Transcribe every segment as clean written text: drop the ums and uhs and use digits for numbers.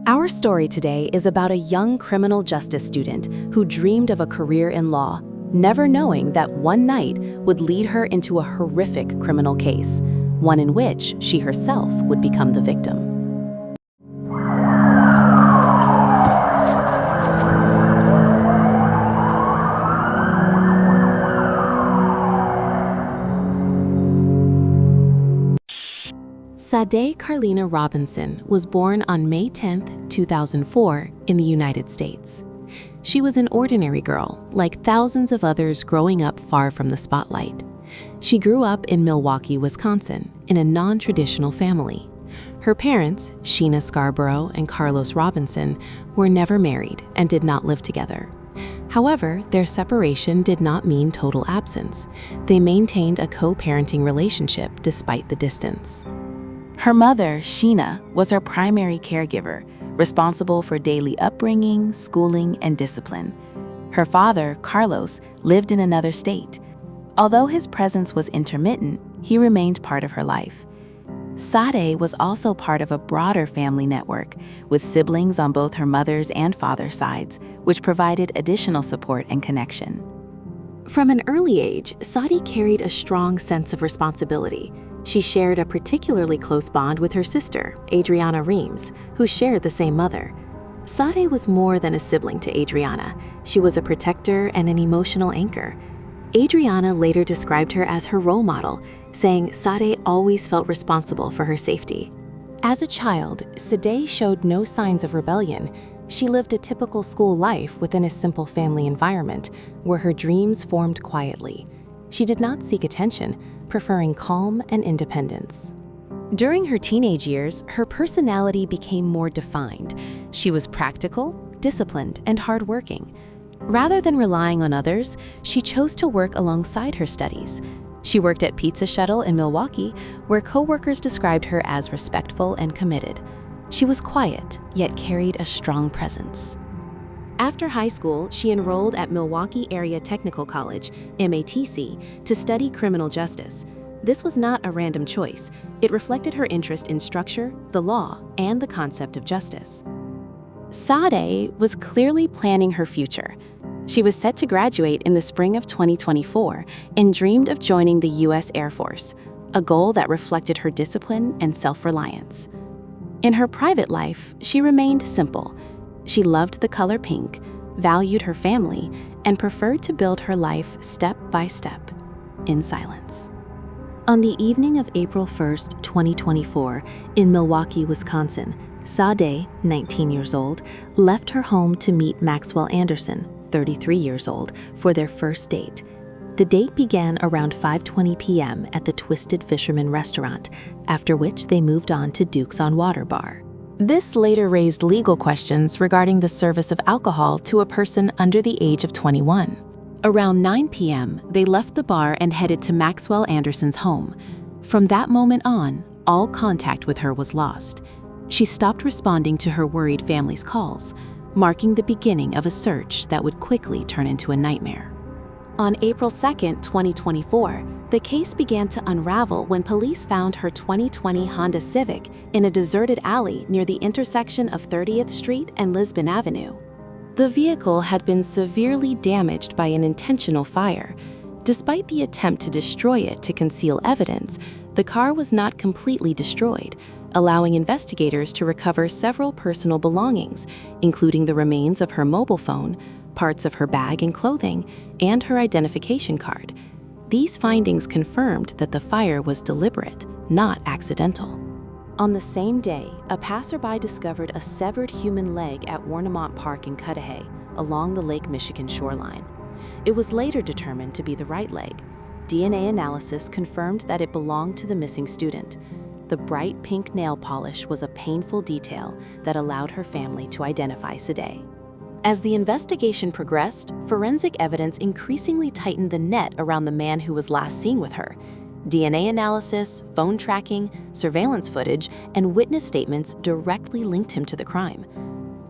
Our story today is about a young criminal justice student who dreamed of a career in law, never knowing that one night would lead her into a horrific criminal case, one in which she herself would become the victim. Sade Carlina Robinson was born on May 10, 2004, in the United States. She was an ordinary girl, like thousands of others growing up far from the spotlight. She grew up in Milwaukee, Wisconsin, in a non-traditional family. Her parents, Sheena Scarborough and Carlos Robinson, were never married and did not live together. However, their separation did not mean total absence. They maintained a co-parenting relationship despite the distance. Her mother, Sheena, was her primary caregiver, responsible for daily upbringing, schooling, and discipline. Her father, Carlos, lived in another state. Although his presence was intermittent, he remained part of her life. Sade was also part of a broader family network, with siblings on both her mother's and father's sides, which provided additional support and connection. From an early age, Sade carried a strong sense of responsibility. She shared a particularly close bond with her sister, Adriana Reams, who shared the same mother. Sade was more than a sibling to Adriana. She was a protector and an emotional anchor. Adriana later described her as her role model, saying Sade always felt responsible for her safety. As a child, Sade showed no signs of rebellion. She lived a typical school life within a simple family environment where her dreams formed quietly. She did not seek attention, preferring calm and independence. During her teenage years, her personality became more defined. She was practical, disciplined, and hardworking. Rather than relying on others, she chose to work alongside her studies. She worked at Pizza Shuttle in Milwaukee, where coworkers described her as respectful and committed. She was quiet, yet carried a strong presence. After high school, she enrolled at Milwaukee Area Technical College, MATC, to study criminal justice. This was not a random choice. It reflected her interest in structure, the law, and the concept of justice. Sade was clearly planning her future. She was set to graduate in the spring of 2024 and dreamed of joining the U.S. Air Force, a goal that reflected her discipline and self-reliance. In her private life, she remained simple. She loved the color pink, valued her family, and preferred to build her life step by step, in silence. On the evening of April 1st, 2024, in Milwaukee, Wisconsin, Sade, 19 years old, left her home to meet Maxwell Anderson, 33 years old, for their first date. The date began around 5:20 p.m. at the Twisted Fisherman restaurant, after which they moved on to Duke's on Water bar. This later raised legal questions regarding the service of alcohol to a person under the age of 21. Around 9 p.m., they left the bar and headed to Maxwell Anderson's home. From that moment on, all contact with her was lost. She stopped responding to her worried family's calls, marking the beginning of a search that would quickly turn into a nightmare. On April 2nd, 2024, the case began to unravel when police found her 2020 Honda Civic in a deserted alley near the intersection of 30th Street and Lisbon Avenue. The vehicle had been severely damaged by an intentional fire. Despite the attempt to destroy it to conceal evidence, the car was not completely destroyed, allowing investigators to recover several personal belongings, including the remains of her mobile phone, parts of her bag and clothing, and her identification card. These findings confirmed that the fire was deliberate, not accidental. On the same day, a passerby discovered a severed human leg at Warnemont Park in Cudahy, along the Lake Michigan shoreline. It was later determined to be the right leg. DNA analysis confirmed that it belonged to the missing student. The bright pink nail polish was a painful detail that allowed her family to identify Sade. As the investigation progressed, forensic evidence increasingly tightened the net around the man who was last seen with her. DNA analysis, phone tracking, surveillance footage, and witness statements directly linked him to the crime.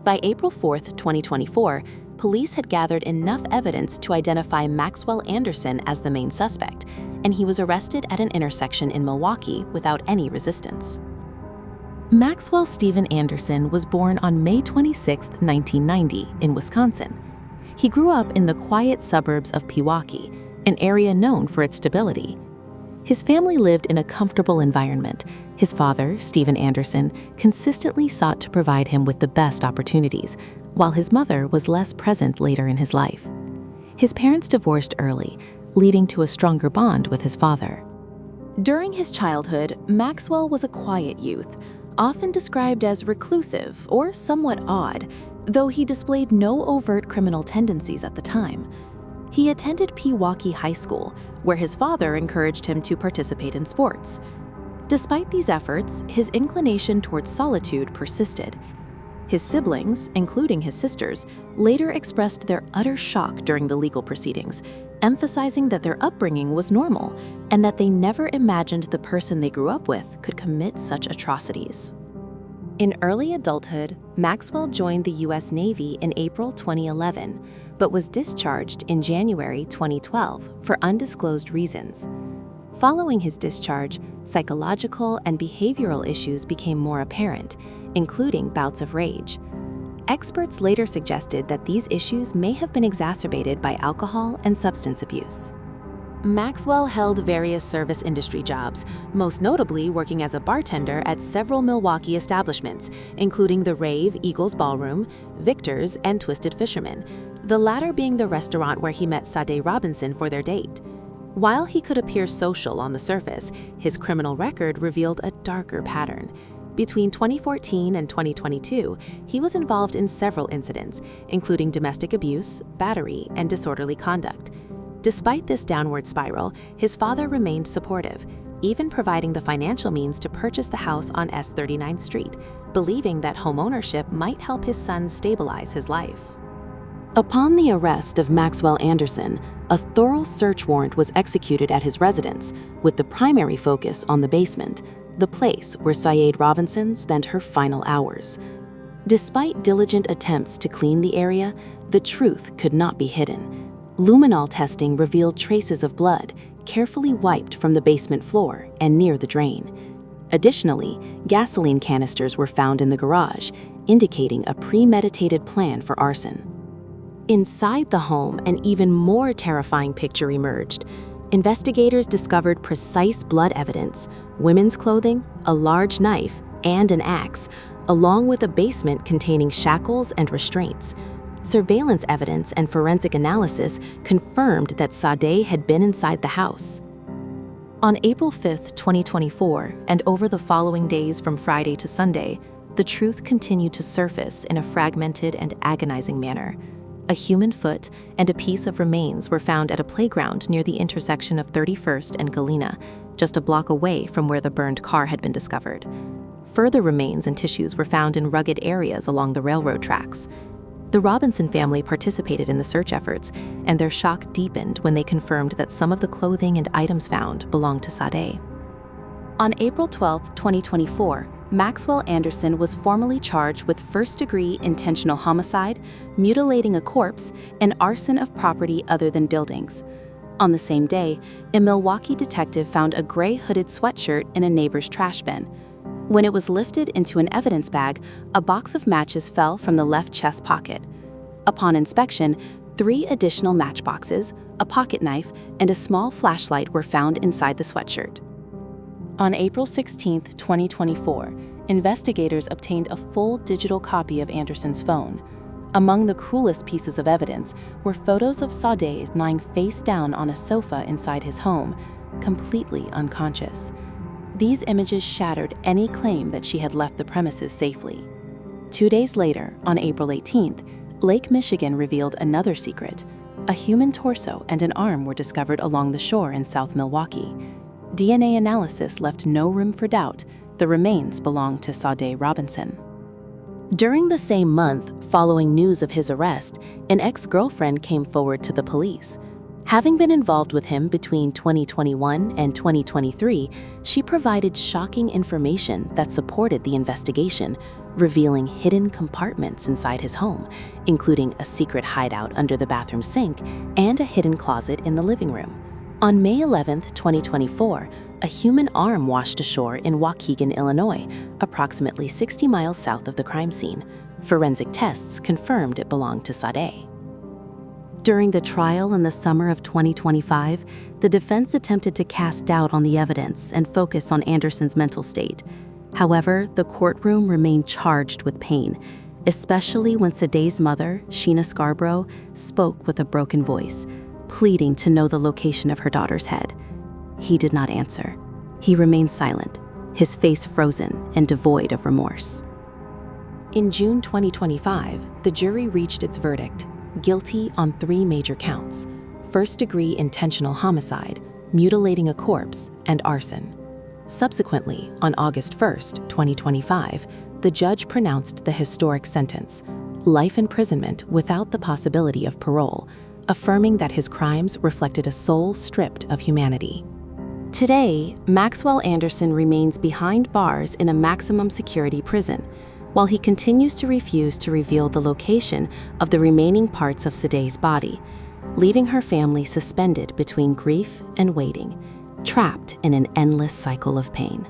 By April 4th, 2024, police had gathered enough evidence to identify Maxwell Anderson as the main suspect, and he was arrested at an intersection in Milwaukee without any resistance. Maxwell Stephen Anderson was born on May 26, 1990, in Wisconsin. He grew up in the quiet suburbs of Pewaukee, an area known for its stability. His family lived in a comfortable environment. His father, Stephen Anderson, consistently sought to provide him with the best opportunities, while his mother was less present later in his life. His parents divorced early, leading to a stronger bond with his father. During his childhood, Maxwell was a quiet youth, often described as reclusive or somewhat odd, though he displayed no overt criminal tendencies at the time. He attended Pewaukee High School, where his father encouraged him to participate in sports. Despite these efforts, his inclination towards solitude persisted. His siblings, including his sisters, later expressed their utter shock during the legal proceedings, emphasizing that their upbringing was normal and that they never imagined the person they grew up with could commit such atrocities. In early adulthood, Maxwell joined the U.S. Navy in April 2011, but was discharged in January 2012 for undisclosed reasons. Following his discharge, psychological and behavioral issues became more apparent, including bouts of rage. Experts later suggested that these issues may have been exacerbated by alcohol and substance abuse. Maxwell held various service industry jobs, most notably working as a bartender at several Milwaukee establishments, including the Rave Eagles Ballroom, Victor's, and Twisted Fisherman, the latter being the restaurant where he met Sade Robinson for their date. While he could appear social on the surface, his criminal record revealed a darker pattern. Between 2014 and 2022, he was involved in several incidents, including domestic abuse, battery, and disorderly conduct. Despite this downward spiral, his father remained supportive, even providing the financial means to purchase the house on S39th Street, believing that homeownership might help his son stabilize his life. Upon the arrest of Maxwell Anderson, a thorough search warrant was executed at his residence, with the primary focus on the basement, the place where Sade Robinson spent her final hours. Despite diligent attempts to clean the area, the truth could not be hidden. Luminol testing revealed traces of blood, carefully wiped from the basement floor and near the drain. Additionally, gasoline canisters were found in the garage, indicating a premeditated plan for arson. Inside the home, an even more terrifying picture emerged. Investigators discovered precise blood evidence, women's clothing, a large knife, and an axe, along with a basement containing shackles and restraints. Surveillance evidence and forensic analysis confirmed that Sade had been inside the house. On April 5, 2024, and over the following days from Friday to Sunday, the truth continued to surface in a fragmented and agonizing manner. A human foot and a piece of remains were found at a playground near the intersection of 31st and Galena, just a block away from where the burned car had been discovered. Further remains and tissues were found in rugged areas along the railroad tracks. The Robinson family participated in the search efforts, and their shock deepened when they confirmed that some of the clothing and items found belonged to Sade. On April 12, 2024, Maxwell Anderson was formally charged with first-degree intentional homicide, mutilating a corpse, and arson of property other than buildings. On the same day, a Milwaukee detective found a gray hooded sweatshirt in a neighbor's trash bin. When it was lifted into an evidence bag, a box of matches fell from the left chest pocket. Upon inspection, 3 additional matchboxes, a pocket knife, and a small flashlight were found inside the sweatshirt. On April 16, 2024, investigators obtained a full digital copy of Anderson's phone. Among the cruelest pieces of evidence were photos of Sade lying face down on a sofa inside his home, completely unconscious. These images shattered any claim that she had left the premises safely. 2 days later, on April 18th, Lake Michigan revealed another secret. A human torso and an arm were discovered along the shore in South Milwaukee. DNA analysis left no room for doubt. The remains belonged to Sade Robinson. During the same month, following news of his arrest, an ex-girlfriend came forward to the police. Having been involved with him between 2021 and 2023, she provided shocking information that supported the investigation, revealing hidden compartments inside his home, including a secret hideout under the bathroom sink and a hidden closet in the living room. On May 11, 2024, a human arm washed ashore in Waukegan, Illinois, approximately 60 miles south of the crime scene. Forensic tests confirmed it belonged to Sade. During the trial in the summer of 2025, the defense attempted to cast doubt on the evidence and focus on Anderson's mental state. However, the courtroom remained charged with pain, especially when Sade's mother, Sheena Scarborough, spoke with a broken voice, pleading to know the location of her daughter's head. He did not answer. He remained silent, his face frozen and devoid of remorse. In June 2025, the jury reached its verdict, guilty on 3 major counts: first-degree intentional homicide, mutilating a corpse, and arson. Subsequently, on August 1, 2025, the judge pronounced the historic sentence, life imprisonment without the possibility of parole, affirming that his crimes reflected a soul stripped of humanity. Today, Maxwell Anderson remains behind bars in a maximum security prison, while he continues to refuse to reveal the location of the remaining parts of Sade's body, leaving her family suspended between grief and waiting, trapped in an endless cycle of pain.